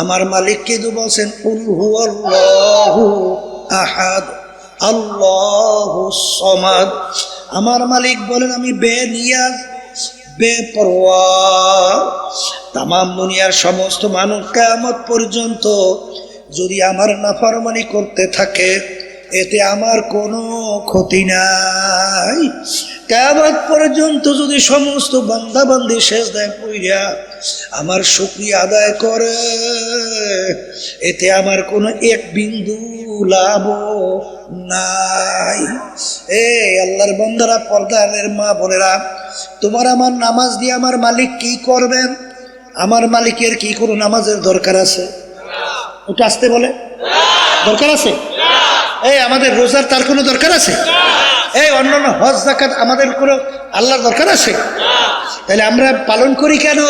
আমার মালিক কিন্তু বলছেন কুল হুয়াল্লাহু আহাদ আল্লাহুস সামাদ। আমার মালিক বলেন আমি বেনিয়াজ বেপরোয়া। তামাম দুনিয়ার সমস্ত মানুষ কিয়ামত পর্যন্ত যদি আমার নাফরমানি করতে থাকে এতে আমার কোনো ক্ষতি নাই। কিয়ামত পর্যন্ত যদি সমস্ত বান্দা বান্দি সেজদায় পড়িয়া আমার শুকরিয়া আদায় করে এতে আমার কোনো এক বিন্দু লাভ নাই। এই আল্লাহর বান্দারা, পর্দার মা বোনেরা, তোমার আমার নামাজ দিয়ে আমার মালিক কি করবেন? আমার মালিকের কি কোনো নামাজের দরকার আছে? ওটা আসতে বলে দরকার আছে? এই আমাদের রোজার তার কোনো দরকার আছে? এই অন্যান্য হজ যাকাত আমাদের কোনো আল্লাহর দরকার আছে? তাহলে আমরা পালন করি কেন?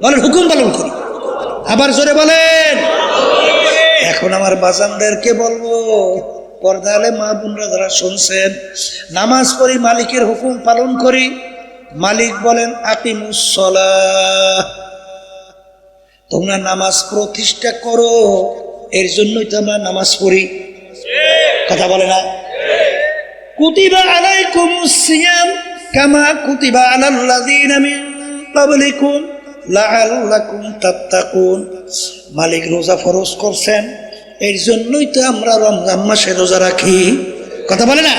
বলেন, হুকুম পালন করি। আবার জোরে বলেন। এখন আমার বাজানদেরকে বলবো, পর্দালে মা বোনরা যারা শুনছেন, নামাজ পড়ি, মালিকের হুকুম পালন করি। মালিক বলেন আকিমুস সালাহ, তোমরা নামাজ প্রতিষ্ঠা করো। এর জন্যই তো আমরা নামাজ পড়ি। কথা বলে না? কুতিবা আলাইকুমুস সিয়াম কামা কুতিবা আলাল্লাযীনা মিন ক্বাবলিকুম লাআল্লাকুম তাত্তাকুন। মালিক রোজা ফরজ করছেন, এর জন্যই তো আমরা রমজান মাসে রোজা রাখি। কথা বলে না?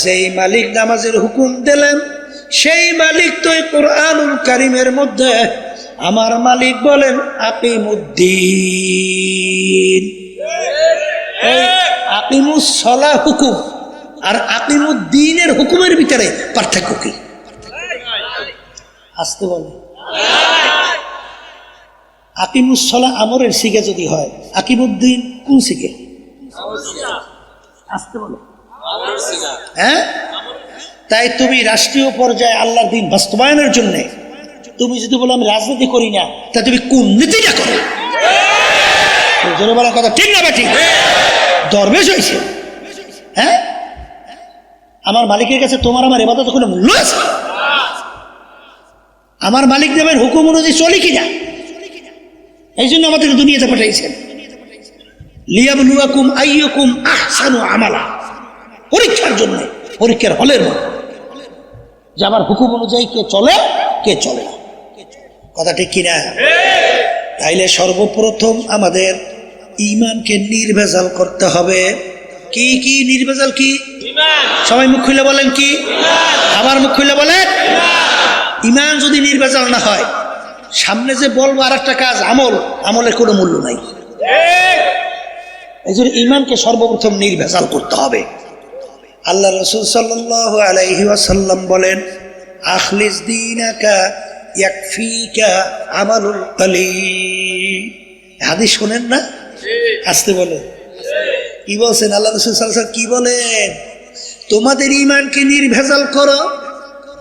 যেই মালিক নামাজের হুকুম দিলেন সেই মালিক তো কোরআনুল কারীমের মধ্যে আমার মালিক বলেন আকিমুদ্দিন। আকিমুস সালাহ হুকুম আর আকিমুদ্দিনের হুকুমের ভিতরে পার্থক্য কি? আসতে বলে। আকিমুস সালাহ আমরের সিগে যদি হয়, আকিমুদ্দিন কোন সিগে? আসতে বলে। হ্যাঁ, তাই তুমি রাষ্ট্রীয় পর্যায়ে আল্লাহর দিন বাস্তবায়নের জন্য তুমি যদি বলো আমি রাজনীতি করি না, তা তুমি কোন নীতিটা করো? জোরে বলার কথা ঠিক না? ঠিক দরবেশ হয়েছে। হ্যাঁ, আমার মালিকের কাছে তোমার আমার ইবাদত কোনো মূল্য আছে? আমার মালিক দেবের হুকুম অনুযায়ী চলি কিনা? এই জন্য আমাদেরকে দুনিয়াতে পাঠাইছেন, লিয়াবলুয়াকুম আইয়ুকুম আহসানু আমালা, পরীক্ষার জন্য, পরীক্ষার হলের মতো যে আমার হুকুম অনুযায়ী কে চলে কে চলে না। কথা ঠিক কিনা? তাইলে সর্বপ্রথম আমাদের ঈমানকে নির্ভেজাল করতে হবে। কি কি নির্ভেজাল? কি? সবাই মুখ খুলে বলেন কি? আবার মুখ খুলে বলেন। ঈমান যদি নির্ভেজাল না হয়, সামনে যে বলবো আর একটা কাজ আমল, আমলের কোনো মূল্য নাই। এই জন্য ঈমানকে সর্বপ্রথম নির্ভেজাল করতে হবে। আল্লাহ রাসূল সাল্লাল্লাহু আলাইহি ওয়াসাল্লাম বলেন আখলিস দীনাকা ইয়াকফিকা আমালুল কলিল। হাদিস শুনেন না? আসতে বলে। কি বলছেন আল্লাহ রাসূল সাল্লাল্লাহু আলাইহি ওয়াসাল্লাম? কি বলেন? তোমাদের ঈমানকে নির্ভেজাল করো,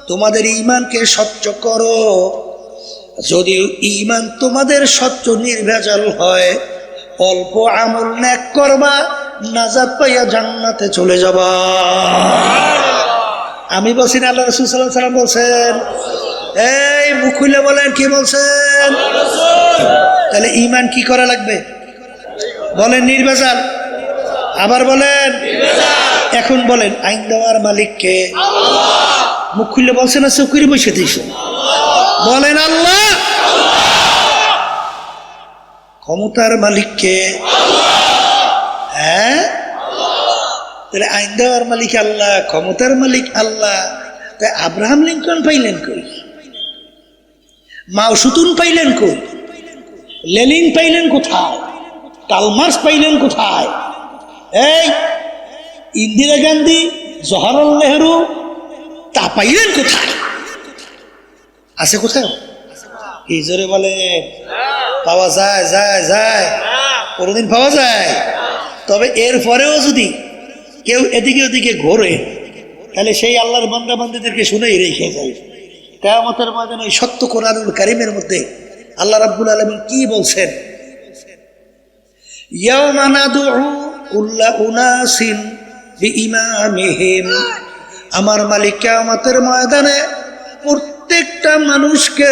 তোমাদের ঈমানকে স্বচ্ছ করো। যদি ঈমান তোমাদের স্বচ্ছ নির্ভেজাল হয়, অল্প আমল নেক করবা, নাজাত পাইয়া জান্নাতে চলে যাবা। আমি বলছি না, আল্লাহ রাসূল সাল্লাল্লাহু আলাইহি ওয়াসাল্লাম বলছেন। এই মুখ খুলে বলেন কি বলছেন? তাহলে ঈমান কি করা লাগবে? বলেন নির্ভেজাল। আবার বলেন। এখন বলেন আইন দেওয়ার মালিক কে? মুখ খুলে বলছেন না, চুপ করে বসে দিয়েছেন? বলেন আল্লাহ। ক্ষমতার মালিক কে? হ্যাঁ, তাহলে আইন দেওয়ার মালিক আল্লাহ, ক্ষমতার মালিক আল্লাহ। তাই আব্রাহাম লিঙ্কন পাইলেন কই? মাও সুতুন পাইলেন কই? লেনিন পাইলেন কোথায়? কার্ল মার্কস পাইলেন কোথায়? এই ইন্দিরা গান্ধী, জওহরলাল নেহরু, তা পাইলেন কোথায়? আছে কোথাও? কি জোরে বলে? পাওয়া যায়? যায় যায় কোনোদিন পাওয়া যায়? তবে এর পরেও যদি কেউ এদিকে ওদিকে ঘোরে, তাহলে সেই আল্লাহর বান্দা বান্দীদেরকে শুনেই রেখে যায়। কিয়ামতের ময়দানে ওই সত্য কোরআনুল কারীমের মধ্যে আল্লাহ রাব্বুল আলামিন কি বলছেন? ইয়াওমা নাদউ কুল্লা উনাসিন বিইমামিহিম। আমার মালিক কিয়ামতের ময়দানে প্রত্যেকটা মানুষকে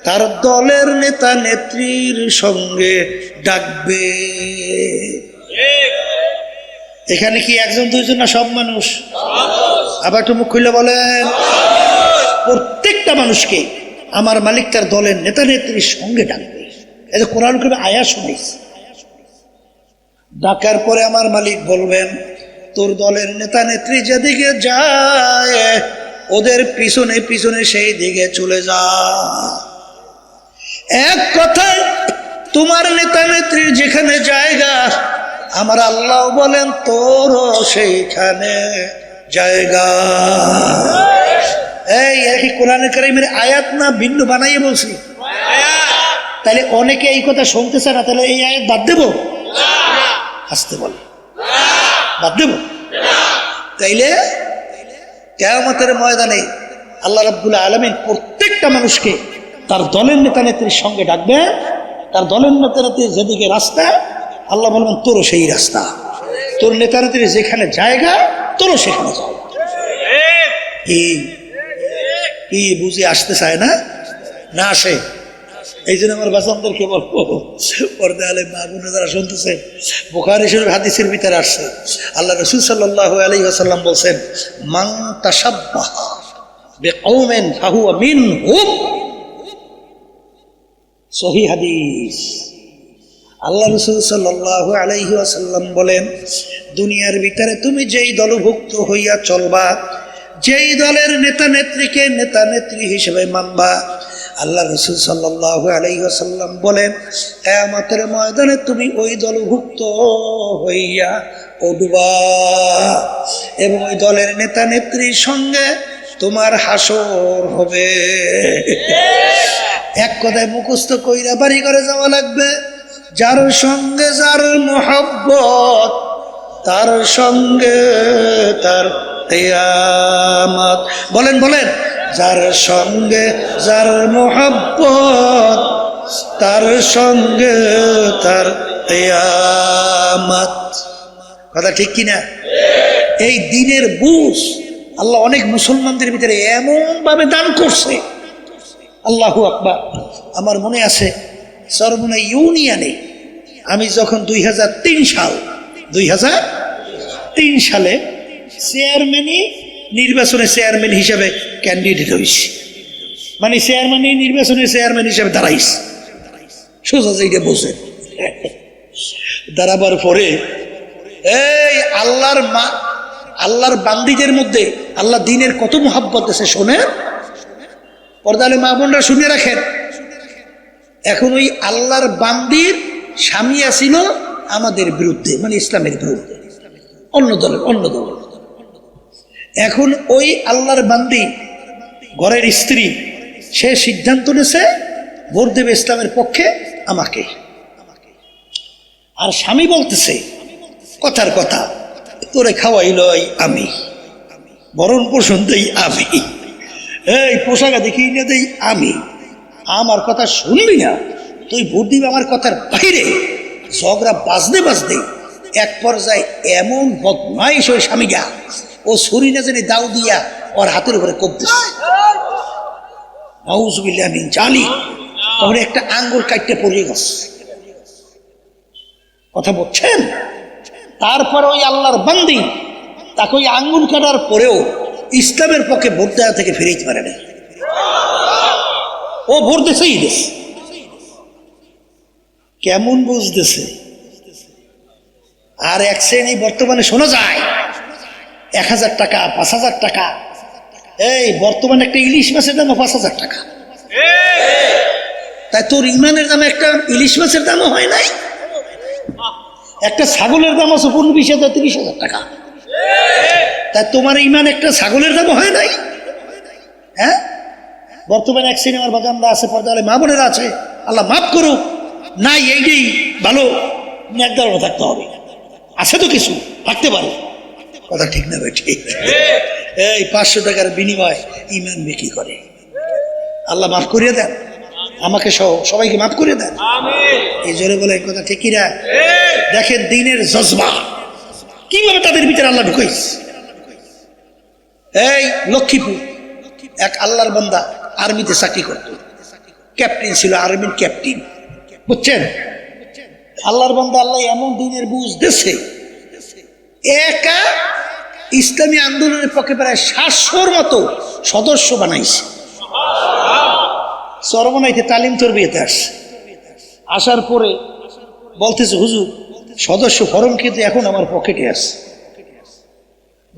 তার দলের নেতা নেত্রীর সঙ্গে ডাকবে। এখানে কি একজন দুইজন না সব মানুষ? আবার একটু মুখ খুলে বলেন। প্রত্যেকটা মানুষকে আমার মালিক তার দলের নেতা নেত্রীর সঙ্গে ডাকবে। এই যে কোরআন কারিমে আয়াত শুনেছি। ডাকার পরে আমার মালিক বলবেন, তোর দলের নেতা নেত্রী যেদিকে যায় ওদের পিছনে পিছনে সেই দিকে চলে যা। এক কথায় তোমার নেতা নেত্রীর যেখানে জায়গা আমার আল্লাহ বলেন তোরও সেইখানে জায়গা। এই কি কোরআনে কারিমের আয়াত না ভিন্ন বানাইয়ে বলছি? তাহলে অনেকে এই কথা শুনতে চায় না, তাহলে এই আয়াত বাদ দেব? আসতে বলে বাদ দেব? তাইলে কিয়ামতের ময়দানে আল্লাহ রাব্বুল আলামিন প্রত্যেকটা মানুষকে তার দলের নেতা নেত্রীর সঙ্গে ডাকবে। তার দলের নেতা নেত্রীর যেদিকে রাস্তা আল্লাহ বলবেন তোরও সেই রাস্তা, তোর নেতা নেত্রীর যেখানে জায়গা তোরও সেখানে যাও। কি বুঝে আসতে চায় না? না আসে। এই জন্য আমার বাচ্চাদেরকে বলবো, পর্দা আলে মা বোনেরা যারা শুনতেছে, বুখারী শরীফ হাদিসের ভিতরে আসছে আল্লাহ রাসূল সাল্লাল্লাহু আলাইহি ওয়াসাল্লাম বলছেন, মান তাশাব্বাহা বিকওমিন ফাহুয়া মিনহুম। সহিহ হাদিস। আল্লাহ রাসূল সাল্লাল্লাহু আলাইহি ওয়াসাল্লাম বলেন, দুনিয়ার ভিতরে তুমি যেই দলভুক্ত হইয়া চলবা, যেই দলের নেতা নেত্রীকে নেতা নেত্রী হিসেবে মানবা, আল্লাহ রাসূল সাল্লাল্লাহু আলাইহি ওয়াসাল্লাম বলেন কিয়ামতের ময়দানে তুমি ওই দলভুক্ত হইয়া উঠবা এবং ওই দলের নেতা নেত্রীর সঙ্গে তোমার হাসর হবে। এক কথায় মুখস্থ কইরা বাড়ি করে যাওয়া লাগবে। যার সঙ্গে যার মোহাব্বত তার সঙ্গে তার কিয়ামত। বলেন বলেন, যার সঙ্গে যার মোহাব্বত তার সঙ্গে তার কিয়ামত। কথা ঠিক কিনা? এই দিনের বুঝ আল্লাহ অনেক মুসলমানদের ভিতরে এমন ভাবে দান করছে, আল্লাহু আকবার। আমার মনে আছে সরবনা ইউনিয়নে আমি যখন 2003 সালে নির্বাচনে চেয়ারম্যান হিসাবে ক্যান্ডিডেট হয়েছি, মানে চেয়ারম্যান নির্বাচনে চেয়ারম্যান হিসাবে দাঁড়াইছি। সোজা যেটা বোঝে। দাঁড়াবার পরে এই আল্লাহর বান্দীদের মধ্যে আল্লাহ দিনের কত মোহাব্বত আছে শোনে। পর্দালে মা বোনরা শুনে রাখেন। এখন ওই আল্লাহর বান্দির স্বামী ছিল আমাদের বিরুদ্ধে, মানে ইসলামের বিরুদ্ধে, অন্য দলের। এখন ওই আল্লাহর বান্দি ঘরের স্ত্রী, সে সিদ্ধান্ত নিয়েছে ভোট দেবে ইসলামের পক্ষে আমাকে। আর স্বামী বলতেছে কথার কথা, তোরে খাওয়াইল আমি, ভরণ পোষণ দেই আমি, এই পোশাকা দেখিয়ে না দেই আমি, আমার কথা শুনবি না, তুই ভোট দিবি আমার কথার বাইরে। ঝগড়া বাজতে বাজতে এক পর্যায়ে এমন বদমাইশ ওই স্বামীগা, ও ছুরি না জানি দাও দিয়া ওর হাতের উপরে কবতেছে। নাউযুবিল্লাহ মিন জালিক। তখন একটা আঙ্গুল কাটতে পড়িয়ে গেছে। কথা বলছেন? তারপর ওই আল্লাহর বান্দি তাকে ওই আঙ্গুল কাটার পরেও ইসলামের পক্ষে ভোট দেওয়া থেকে ফিরেইতে পারে না। ও ভোট দিছেই দিছে। কেমন বুঝতেছে? আর এক শ্রেণী বর্তমানে শোনা যায় 1000 টাকা, 5000 টাকা। এই বর্তমানে একটা ইলিশ মাছের দাম 5000 টাকা। তাই তোর ইমানের দামে একটা ইলিশ মাছের দামও হয় নাই। একটা ছাগলের দাম আছে 20,000 30,000 টাকা। তাই তোমার ইমান একটা ছাগলের দামও হয় নাই। হ্যাঁ, বর্তমানে এক সিনেমার বাগানরা আছে, পর্দালে মা বোনেরা আছে, আল্লাহ মাফ করুক, নাই এইটাই ভালো, একদম থাকতে হবে। আছে তো কিছু থাকতে পারে। কথা ঠিক না ভাই? ঠিক। এই 500 টাকার বিনিময় ইমান বিক্রি করে। আল্লাহ মাফ করিয়ে দেন, আমাকে সহ সবাইকে মাফ করিয়ে দেন। এই জোরে বলে কথা ঠিক কিনা? দেখেন দিনের জজবা কিভাবে তাদের ভিতরে আল্লাহ ঢুকাইছে। এই লক্ষ্মীপুর এক আল্লাহর বান্দা আর্মিতে চাকরি করত। ক্যাপ্টেন ছিল, আর্মির ক্যাপ্টেন, বুঝছেন? আল্লাহর বান্দা আল্লাহ এমন দিনের বুঝ দিছে, একা ইসলামী আন্দোলনের পক্ষে প্রায় 700-র মতো সদস্য বানাইছে। চরমনাইতে তালিম তরবিয়াতে আসছে, আসার পরে বলতেছে হুজুর সদস্য ফরম কিন্তু এখন আমার পকেটে আছে।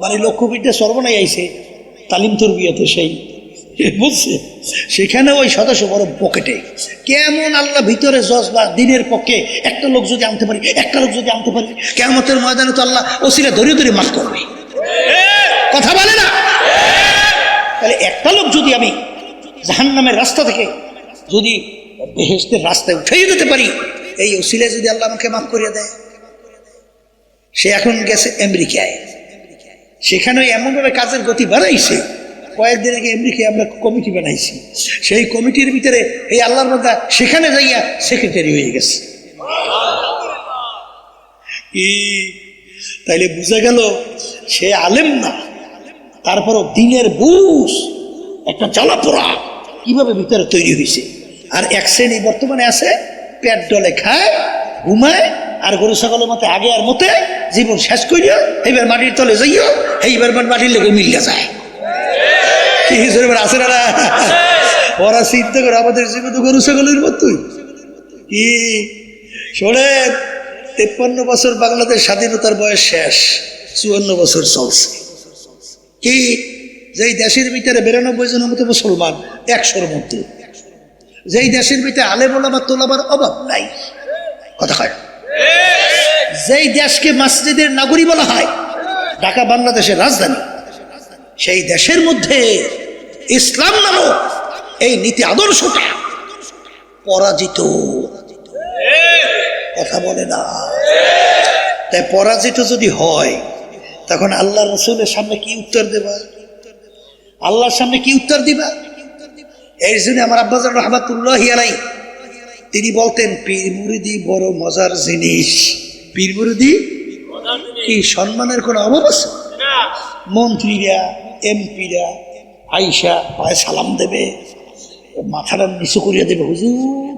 মানে লক্ষ্যবিদ্যা চরমনাই আইছে তালিম তরবিয়াতে, সেই বুঝছে, সেখানে ওই সদস্য ফরম পকেটে। কেমন আল্লাহ ভিতরে জজবা, দিনের পক্ষে একটা লোক যদি আনতে পারি, একটা লোক যদি আনতে পারি, কিয়ামতের ময়দানে তো আল্লাহ ওসিলা ধরিয়ে ধরে মাফ করবে। কথা বলে না? তাহলে একটা লোক যদি আমি জাহান্নামের রাস্তা থেকে যদি বেহেশতের রাস্তায় উঠিয়ে দিতে পারি, এই ওসিলায় যদি আল্লাহ আমাকে মাফ করিয়ে দেয়। সে এখন গেছে আমেরিকায়, সেখানে এমনভাবে কাজের গতি বাড়াইছে, কয়েকদিন আগে আমেরিকায় আমরা কমিটি বানাইছি, সেই কমিটির ভিতরে এই আল্লাহর বান্দা সেখানে যাইয়া সেক্রেটারি হয়ে গেছে। কি তাইলে বুঝা গেল সে আলেম না, তারপরও দিনের বুঝ একটা জ্বালাপোড়া কিভাবে ভিতরে তৈরি হয়েছে। আর এক শ্রেণী বর্তমানে আছে পেট ডলে খায়, ঘুমায়, আর গরু ছাগলের মতো আগে আর মতে জীবন শেষ করিয়া এইবার মাটির তলে যাইও, এইবার মাটির লেগে মিলিয়া যায়। কি হিসেবে আছে না? ওরা চিন্তা করে আমাদের জীবন তো গরু ছাগলের মতোই। কি শোনেন, 53 বছর বাংলাদেশ স্বাধীনতার বয়স শেষ, 54 বছর চলছে। কি যেই দেশের ভিতরে 92 জনের মতো মুসলমান 100-র মধ্যে, যেই দেশের ভিতরে আলেম ওলামা তোলাবার অভাব নাই, কথা কয়, যেই দেশকে মসজিদের নগরী বলা হয়, ঢাকা বাংলাদেশের রাজধানী, সেই দেশের মধ্যে ইসলাম নামক এই নীতি আদর্শটা পরাজিত। কথা বলে না? তাই পরাজিত যদি হয় তখন আল্লাহ রসুলের সামনে কি উত্তর দেবা? আল্লাহর সামনে কি উত্তর দিবা? এই জন্য আমার আব্বাজান রহমাতুল্লাহি আলাইহি তিনি বলতেন, পীর মুরিদি বড় মজার জিনিস। পীর মুরিদি কি সম্মানের কোনো অভাব আছে? মন্ত্রীরা এমপিরা আইসা পায়ে সালাম দেবে, মাথাটা নিচু করিয়া দেবে, হুজুর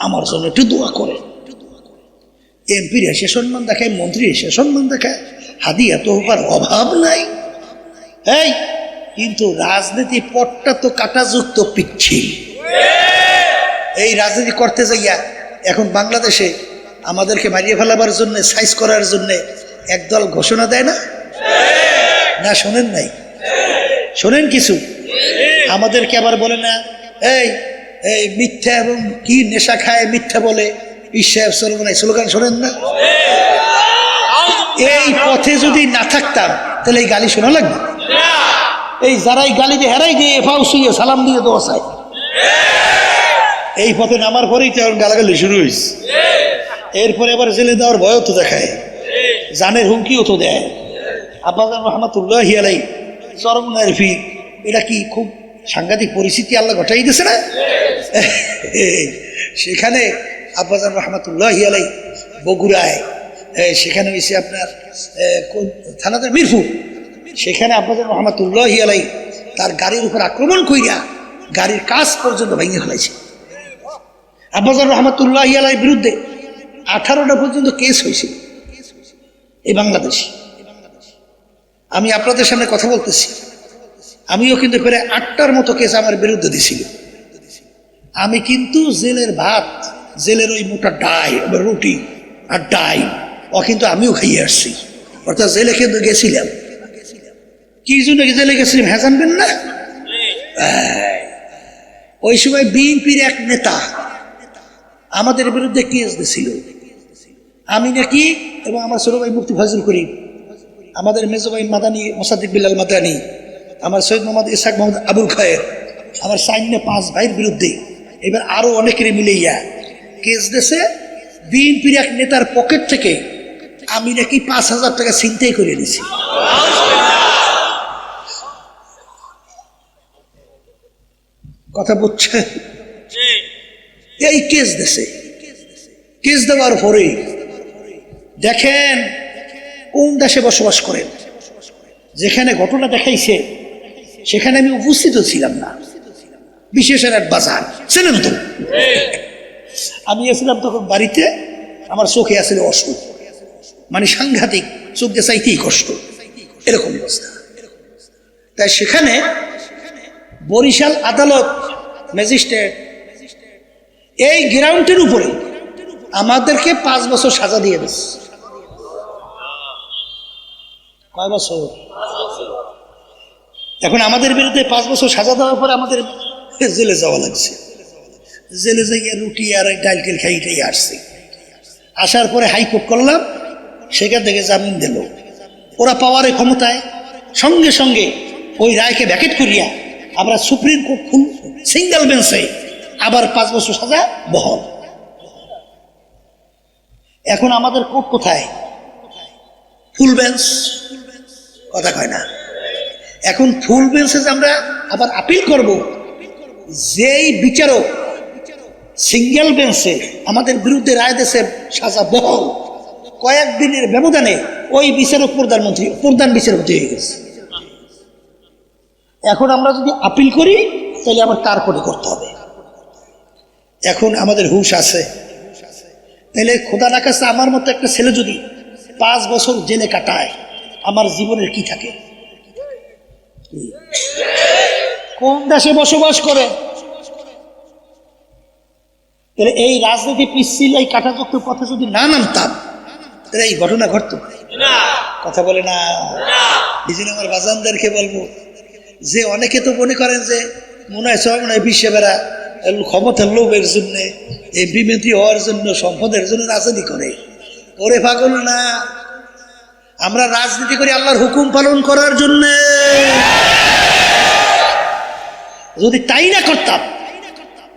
আমার জন্য একটু দোয়া করে। এমপির এসে সম্মান দেখায়, মন্ত্রী এসে সম্মান দেখায়, হাদিয়া তোহফার অভাব নাই। এই কিন্তু রাজনীতি পটটা তো কাটাযুক্ত পিচ্ছিল। এই রাজনীতি করতে যাইয়া এখন বাংলাদেশে আমাদেরকে মারিয়ে ফেলাবার জন্য, সাইজ করার জন্য একদল ঘোষণা দেয় না? না শোনেন নাই? শোনেন কিছু আমাদেরকে আবার বলে না, এই এই মিথ্যা এবং কি নেশা খায় মিথ্যা বলে ঈশ্বর সর্বনাই, স্লোগান শোনেন না? এই পথে যদি না থাকতাম তাহলে এই গালি শোনা লাগবে? এই যারাই গালি দিয়ে হেরাই দিয়ে ফাউ শুয়ে সালাম দিয়ে দোয়া চায়, এই পথে নামার পরেই তো এখন গালাগালি শুরু হয়েছে। এরপরে আবার জেলে দেওয়ার ভয়ও তো দেখায়, জানের হুমকিও তো দেয়। আব্বাজান রহমাতুল্লাহি আলাইহি চরমনাইয়ের পীর, এটা কি খুব সাংঘাতিক পরিস্থিতি আল্লাহ ঘটাই দিয়েছে না? সেখানে আব্বাজান রহমাতুল্লাহি আলাইহি বগুড়ায়, সেখানে হয়েছে আপনার থানাতে মিরপুর, সেখানে আব্বাজান রহমাতুল্লাহি আলাইহি তার গাড়ির উপর আক্রমণ কইরা গাড়ির কাজ পর্যন্ত ভেঙে ফেলাইছে। আব্বাজান রহমাতুল্লাহি আলাইহির বিরুদ্ধে 18টা পর্যন্ত কেস হয়েছে এই বাংলাদেশ। আমি আপনাদের সামনে কথা বলতেছি, আমিও কিন্তু প্রায় 8টার মতো কেস আমার বিরুদ্ধে দিছিল। আমি কিন্তু জেলের ভাত, জেলের ওই মোটা ডাই রুটি আর ডাই ও কিন্তু আমিও খাইয়ে আসছি, অর্থাৎ জেলে কিন্তু গেছিলাম। কি জন্য জেলে গেছিলাম হ্যাঁ জানবেন না? ওই সময় বিএনপির এক নেতা আমাদের বিরুদ্ধে কেস দিছিল। আমি নাকি এবং আমার ছোট ভাই মুফতি ফজল করিম, আমাদের মেজো ভাই মাদানী মোসাদ্দিক বিল্লাল মাদানী, আমার সৈয়দ মোহাম্মদ ইসহাক মোহাম্মদ আবুল খায়ের, আমার 4-5 ভাইয়ের বিরুদ্ধে এবার আরো অনেকের মিলাইয়া কেস দিয়েছে। বিএনপির এক নেতার পকেট থেকে আমি নাকি 5,000 টাকা ছিনতাই করে নিয়েছি। কথা বুঝছে? এই কেস দিয়েছে। কেস দেওয়ার পরে দেখেন কোন দেশে বসবাস করেন, যেখানে ঘটনা দেখাইছে সেখানে আমি উপস্থিত ছিলাম না। বিশেষের এক বাজার, চেনেন তো? আমি এসেছিলাম তখন বাড়িতে, আমার চোখে আসলে অসুখ, মানে সাংঘাতিক, চোখ দিয়ে চাইতেই কষ্ট, এরকম অবস্থা। তাই সেখানে বরিশাল আদালত ম্যাজিস্ট্রেট এই গ্রাউন্ডের উপরে আমাদেরকে 5 বছর সাজা দিয়ে দিচ্ছে। কয় বছর? এখন আমাদের বিরুদ্ধে 5 বছর সাজা দেওয়ার পরে আমাদের জেলে যাওয়া লাগছে। জেলে যাইয়া রুটি আর ডাল তেল খাইটাই আসছে। আসার পরে হাইকোর্ট করলাম, সেখান থেকে জামিন দিল। ওরা পাওয়ারে ক্ষমতায় সঙ্গে সঙ্গে ওই রায়কে ব্যাকেট করিয়া আমরা সুপ্রিম কোর্ট সিঙ্গেল বেঞ্চে আবার 5 বছর সাজা বহল। এখন আমাদের কোর্ট কোথায়? ফুল বেঞ্চ, কথা কয় না। এখন ফুল বেঞ্চে যে আমরা আবার আপিল করব, যেই বিচারক সিঙ্গেল বেঞ্চে আমাদের বিরুদ্ধে রায় দিয়েছে সাজা বহল, কয়েকদিনের ব্যবধানে ওই বিচারক প্রধান বিচারপতি হয়ে গেছে। এখন আমরা যদি আপিল করি তাহলে আবার তার কোর্টে করতে হবে। এখন আমাদের হুঁশ আছে, তাহলে খোদা না কাছে আমার মতো একটা ছেলে যদি 5 বছর জেলে কাটায়, আমার জীবনের কি থাকে? কোন দেশে বসবাস করে? তাহলে এই রাজনীতি পিছিল, এই কাটাযুক্ত পথে যদি না নামতাম তাহলে এই ঘটনা ঘটতো না। কথা বলে না। এই জন্য আমার বাজানদেরকে বলবো যে অনেকে তো মনে করেন যে মনে হয় সব মনে হয় বিশ্বে বেড়া ক্ষমতার লোভের জন্য, এই বিমন্ত্রী হওয়ার জন্য, সম্পদের জন্য রাজনীতি করে। ওরে পাগল না, আমরা রাজনীতি করি আল্লাহর হুকুম পালন করার জন্য। যদি তাই না করতাম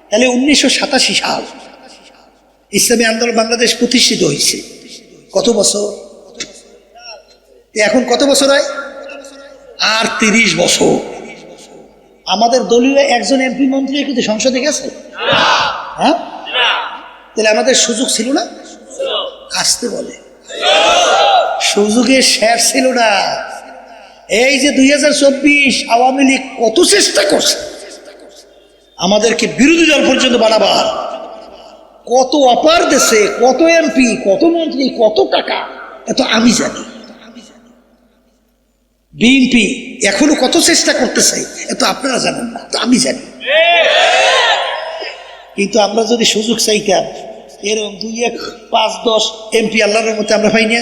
তাহলে 1987 সাল ইসলামী আন্দোলন বাংলাদেশ প্রতিষ্ঠিত হয়েছে। কত বছর? এখন কত বছর হয়? আর 30 বছর। আমাদের দলীয় একজন এমপি মন্ত্রী কিন্তু সংসদে গেছে? হ্যাঁ, তাহলে আমাদের সুযোগ ছিল না? আসতে বলে সুযোগের শেষ ছিল না। এই যে 2024 আওয়ামী লীগ কত চেষ্টা করছে আমাদেরকে বিরোধী দল পর্যন্ত বানাবার, কত অপার দেশে, কত এমপি, কত মন্ত্রী, কত টাকা, এত আমি জানি। বিএনপি এখনো কত চেষ্টা করতেছে, এত আপনারা জানেন না, তো আমি জানি। কিন্তু আমরা যদি সুযোগ চাইতাম, এরকম 2, 1, 5, 10 এমপি আল্লাহর মধ্যে আমরা পাই না,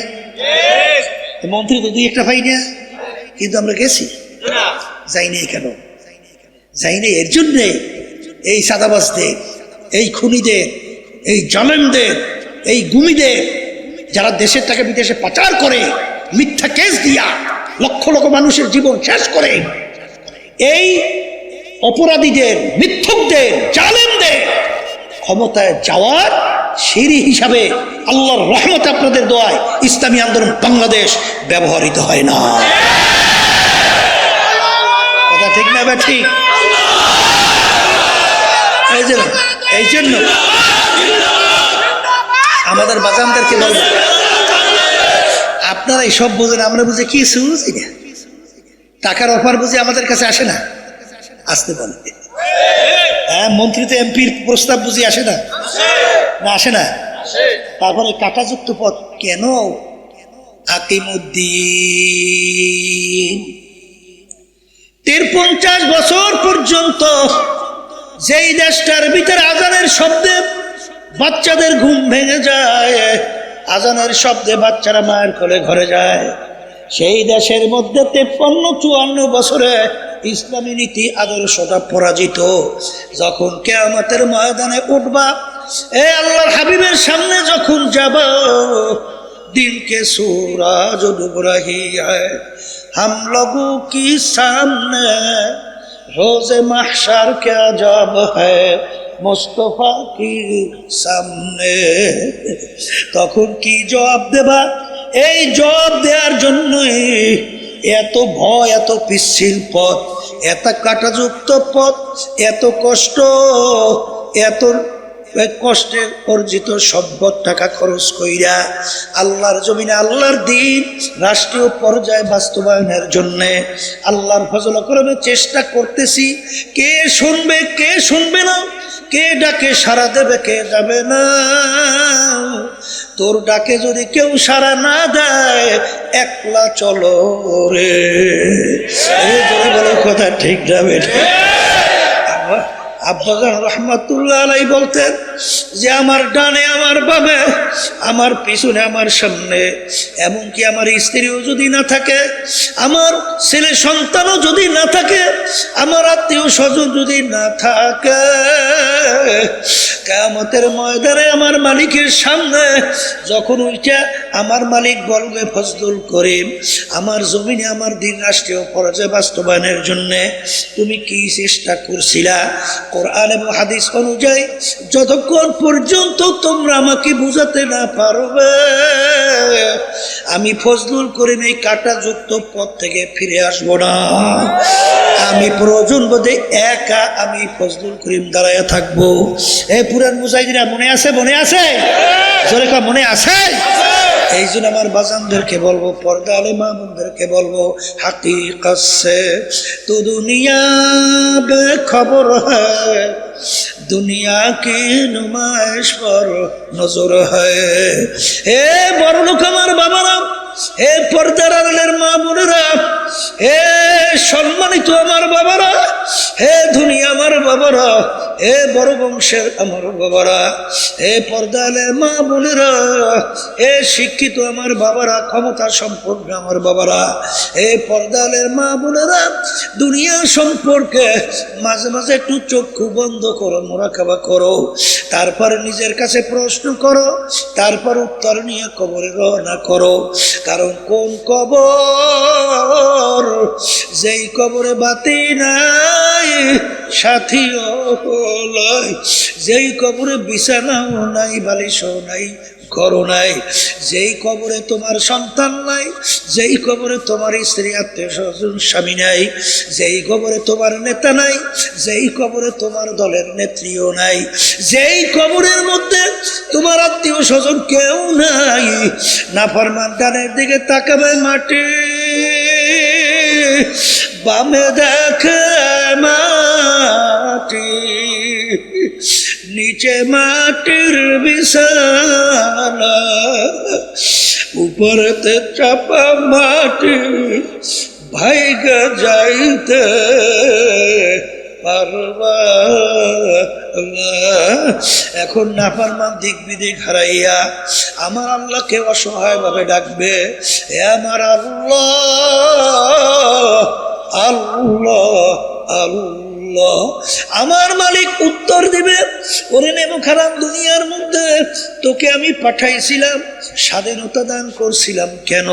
মন্ত্রী তো 2-1টা পাই না, কিন্তু আমরা গেছি, যাই নাই। কেন যাই নাই? এর জন্যে এই সাদাবাজদের, এই খুনিদের, এই জালেমদের, এই গুমিদের, যারা দেশের টাকা বিদেশে পাচার করে, মিথ্যা কেস দিয়া লক্ষ লক্ষ মানুষের জীবন শেষ করে, এই অপরাধীদের, মিথ্যুকদের, জালেমদের ক্ষমতায় যাওয়ার সিঁড়ি হিসাবে আল্লাহর রহমত আপনাদের দোয়ায় ইসলামী আন্দোলন বাংলাদেশ ব্যবহৃত হয় না। কথা ঠিক না? ঠিক। এই জন্য আমাদের বাজানদেরকে বলবো, আপনারা এইসব বোঝেন, আমরা বুঝে কি বুঝি না। টাকার অফার বুঝে আমাদের কাছে আসে না, আসতে বলে। হ্যাঁ, মন্ত্রী তো এমপির প্রস্তাব বুঝি আসে না, না আসে না। তারপরে কাটাযুক্ত পথ কেন? আকিমুদ্দিন 50 বছর পর্যন্ত যেই দেশটার ভিতরে আজানের শব্দে বাচ্চাদের ঘুম ভেঙে যায়, আজানের শব্দে বাচ্চারা মায়ের কোলে ঘরে যায়, সেই দেশের মধ্যে 53-54 বছরে ইসলামী নীতি আদর্শটা পরাজিত। যখন কিয়ামতের ময়দানে উঠবা, এ আল্লাহর হাবিবের সামনে যখন যাবা, দিন কে सूरज डूब रही है हम लोगों की सामने, रोज़े महशर क्या जब है मुस्तफा की सामने। তখন কি জবাব দেবা? এই জবাব দেওয়ার জন্যই এত ভয়, এত পিচ্ছিল পথ, এত কাটাযুক্ত পথ, এত কষ্ট, এত কষ্টের অর্জিত সম্পদ টাকা খরচ কইরা আল্লাহর জমিনে আল্লাহর দ্বীন রাষ্ট্রীয় পর্যায়ে বাস্তবায়নের জন্য আল্লাহর ফজল করমে চেষ্টা করতেছি। কে শুনবে কে শুনবে না, কে ডাকে সাড়া দেবে কে যাবে না। তোর ডাকে যদি কেউ সাড়া না দেয় একলা চলো রে। এই জোরে বলো কথা ঠিক যাবে। আব্বাজান রহমাতুল্লাহ আলাই বলতেন যে আমার ডানে আমার বামে আমার পিছনে আমার সামনে, এমনকি আমার স্ত্রীও যদি না থাকে, আমার ছেলে সন্তানও যদি না থাকে, আমার আত্মীয় স্বজন যদি না থাকে, কিয়ামতের ময়দানে আমার মালিকের সামনে যখন ওইটা আমার মালিক বলবে ফজলুল করিম আমার জমিনে আমার দিন রাষ্ট্রীয় পর্যায়ে বাস্তবায়নের জন্য তুমি কি চেষ্টা করছিলা? কোরআন এবং হাদিস অনুযায়ী যতক্ষণ পর্যন্ত তোমরা আমাকে বুঝাতে না পারবে আমি ফজলুল করিম এই কাঁটাযুক্ত পথ থেকে ফিরে আসবো না। আমি প্রয়োজন বোধে একা আমি ফজলুল করিম দাঁড়াইয়া থাকবো। এই পুরান মুজাহিদিরা মনে আছে? মনে আছে? জোরে কা মনে আছে? এই জন্য আমার বাজানদেরকে বলবো, পর্দা আলে মামুনদেরকে বলবো, হাকিকত সে তো দুনিয়া বেখবর হ্যায়, দুনিয়া কি নুমাইশ পর নজর হ্যায়। হে বড় লোক আমার বাবারা, হে পর্দার আড়ালের মা বোনেরা, হে সম্মানিত আমার বাবারা, হে দুনিয়া আমার বাবারা, হে বড় বংশের আমার বাবারা, হে পর্দালের মা বোনেরা, হে শিক্ষিত আমার বাবারা, ক্ষমতা সম্পর্কে আমার বাবারা, হে পর্দালের মা বোনেরা, দুনিয়া সম্পর্কে মাঝে মাঝে একটু চক্ষু বন্ধ করো, মোরাকাবা করো, তারপর নিজের কাছে প্রশ্ন করো, তারপর উত্তর নিয়ে কবরে রওনা করো। কারণ কোন কবর? যেই কবরে বাতি নাই, সাথীও নাই, যেই কবরে বিছানাও নাই, বালিশও নাই, ঘরও নাই, যেই কবরে তোমার সন্তান নাই, যেই কবরে তোমার স্ত্রী আত্মীয় স্বজন স্বামী নাই, যেই কবরে তোমার নেতা নাই, যেই কবরে তোমার দলের নেত্রীও নাই, যেই কবরের মধ্যে তোমার আত্মীয় স্বজন কেউ নাই, নাফরমান ডানের দিকে তাকাবে মাটি, বামে দেখে মাটি, নিচে মাটির বিছানা, উপরেতে চাপা মাটি, ভাইগা যাইতে পারবা না। এখন নাফরমান দিক বিদিক হারাইয়া আমার আল্লাহকে অসহায় ভাবে ডাকবে, হে আমার আল্লাহ, আল্লাহ, আল্লাহ। আমার মালিক উত্তর দিবে, ওরে নেমো খারাপ দুনিয়ার মধ্যে তোকে আমি পাঠাইছিলাম, স্বাধীনতা দান করছিলাম কেন?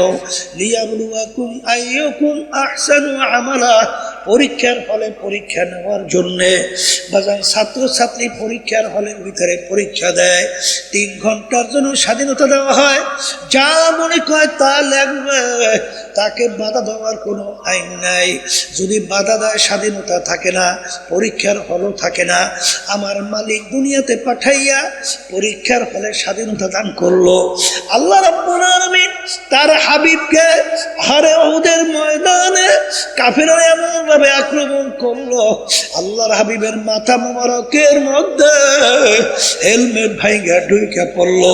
লিয়াবলুয়াকুম আইয়ুকুম আহসানু আমালা, পরীক্ষার হলে পরীক্ষা নেওয়ার জন্যে। বাজার ছাত্রছাত্রী পরীক্ষার হলের ভিতরে পরীক্ষা দেয়, 3 ঘন্টার জন্য স্বাধীনতা দেওয়া হয়, যা মনে করে তা লাগবে, তাকে বাধা দেওয়ার কোনো আইন নাই। যদি বাধা দেয় স্বাধীনতা থাকে না, পরীক্ষার হলও থাকে না। আমার মালিক দুনিয়াতে পাঠাইয়া পরীক্ষার হলে স্বাধীনতা দান করলো। আল্লাহ রাব্বুল আলামিন তার হাবিবকে হারে উহুদের ময়দানে কাফেররা এমনভাবে আক্রমণ করলো, আল্লাহর হাবিবের মাথা মোবারকের মধ্যে হেলমেট ভাইঙ্গা ঢুইকা পড়লো,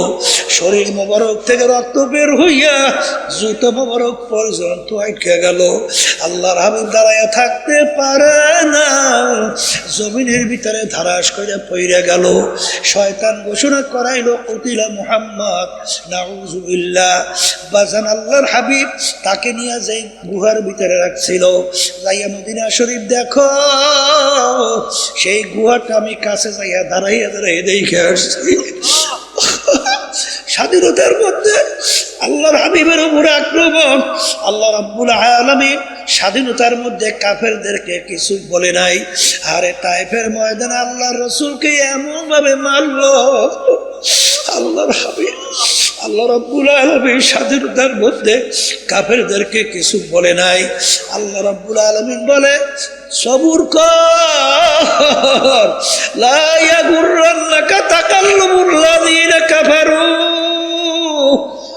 শরীর মোবারক থেকে রক্ত বের হইয়া জুতো মোবারক পর্যন্ত আটকে গেল। আল্লাহর হাবিব দাঁড়াইয়া থাকতে পারে না, জমিনের ভিতরে ধারাস করে পইরা গেল। শয়তান ঘোষণা করাইলো কুতিলা মুহাম্মদ, নাউযুবিল্লাহ। বাজান আল্লাহর হাবিব তাকে নিয়ে যে গুহার ভিতরে রাখছিল, যাইয়া মদিনা শরীফ দেখো, সেই গুহাটা আমি কাছে যাইয়া দাঁড়াইয়া দাঁড়াইয়া দেখে আসছি। স্বাধীনতার মধ্যে আল্লাহর হাবিবের উপরে আক্রমণ। আল্লাহ রাব্বুল আলামিন স্বাধীনতার মধ্যে কাফেরদেরকে কিছু বলে নাই। আরে তায়েফের ময়দানে আল্লাহর রাসূলকে এমন ভাবে মারলো আল্লাহর হাবিব। আল্লাহ রাব্বুল আলামিন স্বাধীনতার মধ্যে কাফেরদেরকে কিছু বলে নাই। আল্লাহ রাব্বুল আলামিন বলে সবুর কর, লা ইয়াগুররান্নাকা তাকাল্লুবুল্লাযীনা কাফারু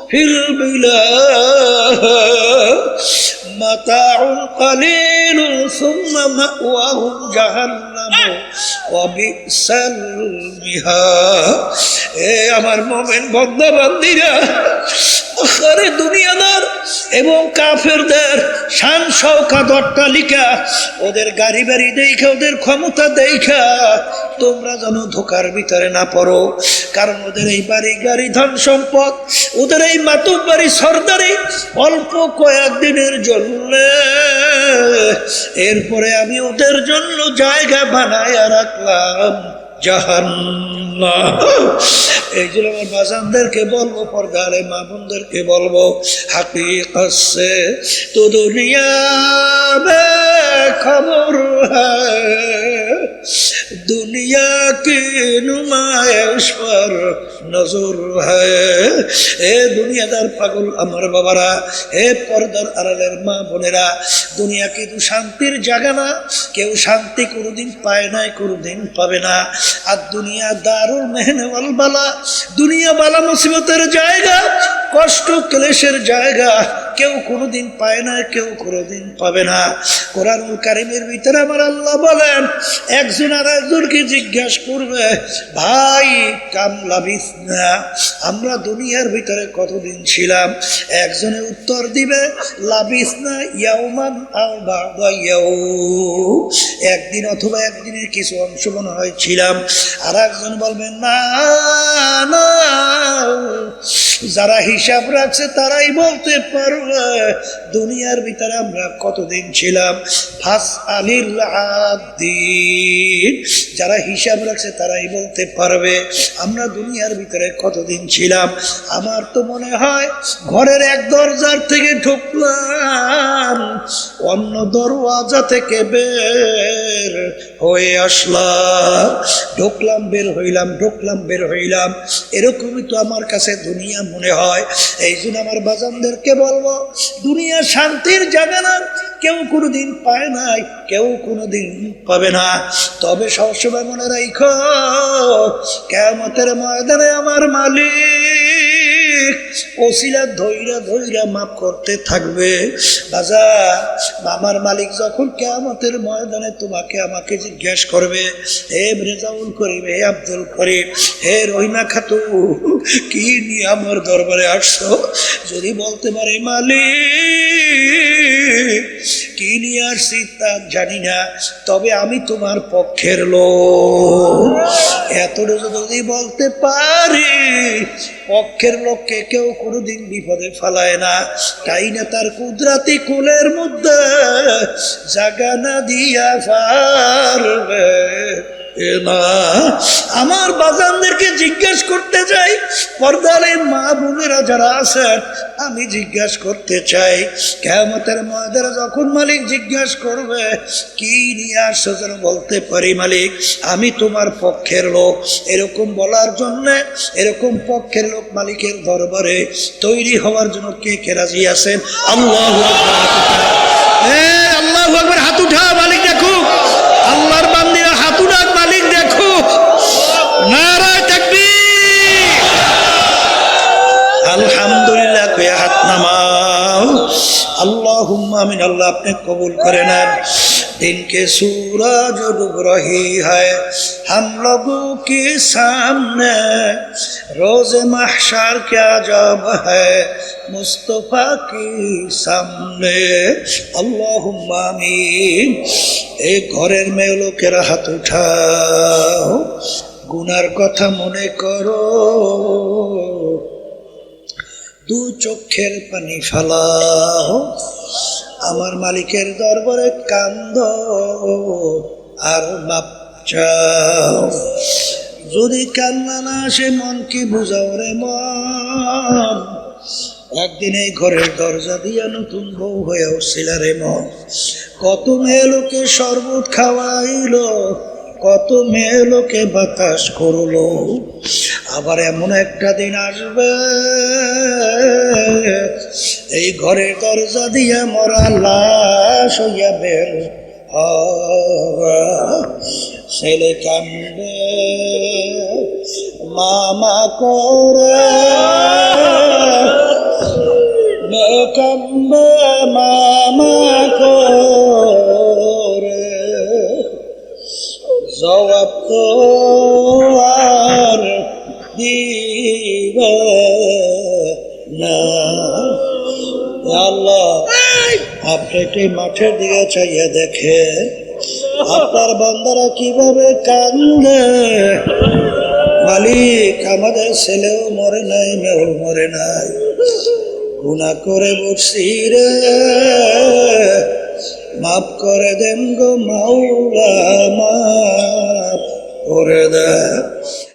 ফিল বিলাদ মাতাউন কালিলুন সুম্মা মাওয়াহুম জাহান্নাম ওয়া বিসাল মিহাদ। এ আমার মুমিন বান্দা বান্দীরা, আখেরে দুনিয়াদার এবং কাফেরদের শান শওকত অট্টালিকা, ওদের গাড়ি বাড়ি দেখা, ওদের ক্ষমতা দেখা তোমরা যেন ধোকার ভিতরে না পড়ো। কারণ ওদের এই বাড়ি গাড়ি ধন সম্পদ, ওদের এই মাতুব্বাড়ি সর্দারি অল্প কয়েকদিনের জন্য, এরপরে আমি ওদের জন্য জায়গা বানায় রাখলাম জাহান্নাম। এই জন্য আমার বাজানদেরকে বলবো, পর্দারে মা বোনদেরকে বলবো, হাকিকত সে তো দুনিয়া মে খবর হ্যায়, দুনিয়া কি নুমায়েশ পর নজর হ্যায়। এ দুনিয়াদার পাগল আমার বাবারা, এ পর্দার আড়ালের মা বোনেরা, দুনিয়া কিন্তু শান্তির জায়গা না। কেউ শান্তি কোনোদিন পায় নাই, কোনোদিন পাবে না। আর দুনিয়া দারুল মেহনে ওয়াল বালা, দুনিয়া বালা মুসিবতের জায়গা, কষ্ট ক্লেশের জায়গা। কেউ কোনোদিন পায় না, কেউ কোনোদিন পাবে না। কোরআনুল কারীমের ভিতরে আমার আল্লাহ বলেন, একজন আর একজনকে জিজ্ঞাসা করবে, ভাই কাম লাবিস না, আমরা দুনিয়ার ভিতরে কতদিন ছিলাম? একজনে উত্তর দিবে, লাবিস না ইয়াউমান আও বা'দা ইয়াউম, একদিন অথবা একদিনের কিছু অংশ মনে হয় ছিলাম। আর একজন বলবে, না না, যারা হিসাব রাখছে তারাই বলতে পারবে দুনিয়ার ভিতরে আমরা কতদিন ছিলাম। ফাস আলিল আদিন, যারা হিসাব রাখছে তারাই বলতে পারবে আমরা দুনিয়ার ভিতরে কতদিন ছিলাম। আমার তো মনে হয় ঘরের এক দরজার থেকে ঢুকলাম, অন্য দরওয়াজা থেকে বের হয়ে আসলাম, ঢুকলাম বের হইলাম, ঢুকলাম বের হইলাম, এরকমই তো আমার কাছে দুনিয়া মনে হয়। এই জন্য আমার বাজানদেরকে বলবো, দুনিয়া শান্তির জায়গা না। কেউ কোনোদিন পায় নাই, কেউ কোনোদিন পাবে না। তবে সবসময় মনে রাখো, কিয়ামতের ময়দানে আমার মালিক ওসিলা ধইরা ধইরা মাফ করতে থাকবে। বাজার, আমার মালিক যখন কিয়ামতের ময়দানে তোমাকে আমাকে জিজ্ঞাসা করবে, হে রেজাউল করিম, হে আব্দুল করিম, হে রহিমা খাতু, কি নিয়ে আমার দরবারে আসছো? যদি বলতে পারে, মালিক কি নিয়ে আসছি তা জানি না, তবে আমি তোমার পক্ষের লোক, এতটা যদি বলতে পারি, পক্ষের লোককে কেউ কোনোদিন বিপদে ফেলায় না। তাই না তার কুদরাতি কুলের মধ্যে জাগা না দিয়া পারবে না। আমার বাজানদেরকে জিজ্ঞেস করতে চাই, পর্দারে মা বোনেরা যারা আছেন, আমি জিজ্ঞাসা করতে চাই, কিয়ামতের ময়দানে যখন মালিক জিজ্ঞাসা করবে, কি নিয়ে আসছো, যেন বলতে পারি, মালিক আমি তোমার পক্ষের লোক। এরকম বলার জন্য, এরকম পক্ষের লোক মালিকের দরবারে তৈরি হওয়ার জন্য কে কে রাজি আছেন? আল্লাহু আকবার, আল্লাহু আকবার, হাত উঠা, মালিক দেখো, আল্লাহর বান্দিরা হাত উঠাক, মালিক দেখো, নারায়ে তাকবীর, আলহামদুলিল্লাহ, কয়ে হাত নামাও। আল্লাহুম্মা আমিন। আল্লাহ আপনি কবুল করে নেন। दिन के सूरज डूब रही है हम लोगों के सामने, रोज महशर क्या जब है मुस्तफा के सामने। अल्लाहुम्मा आमीन। एक घरेर मेये लोकेरा हाथ उठाओ, गुनार कथा मने करो, दू चोखेर पानी फेलाओ, আমার মালিকের দরবারে কান্দো আর মাপ চাও। যদি কান্না না আসে মন কি বুঝাও রে মন, একদিন এই ঘরের দরজা দিয়া নতুন বউ হয়ে উঠছিল রে মন। কত মেয়ে লোকে শরবত খাওয়াইলো, কত মেয়ে লোকে বাতাস করলো, আবার এমন একটা দিন আসবে এই ঘরের দরজা দিয়ে মরা লাশ হইয়া বের ছেলে কান্দে মামা করে, মেয়ে কান্দে মামা করে, জবাব তো আর দিবে না। আল্লাহ, আপনি একটি মাঠের দিকে চাইয়ে দেখে আপনার বান্দারা কিভাবে কান্দে। মালিক, আমাদের ছেলেও মরে নাই, মেয়েও মরে নাই, গুনাহ করে বসছি রে, মাফ করে দেন গো মাওলা, মাফ করে দেন।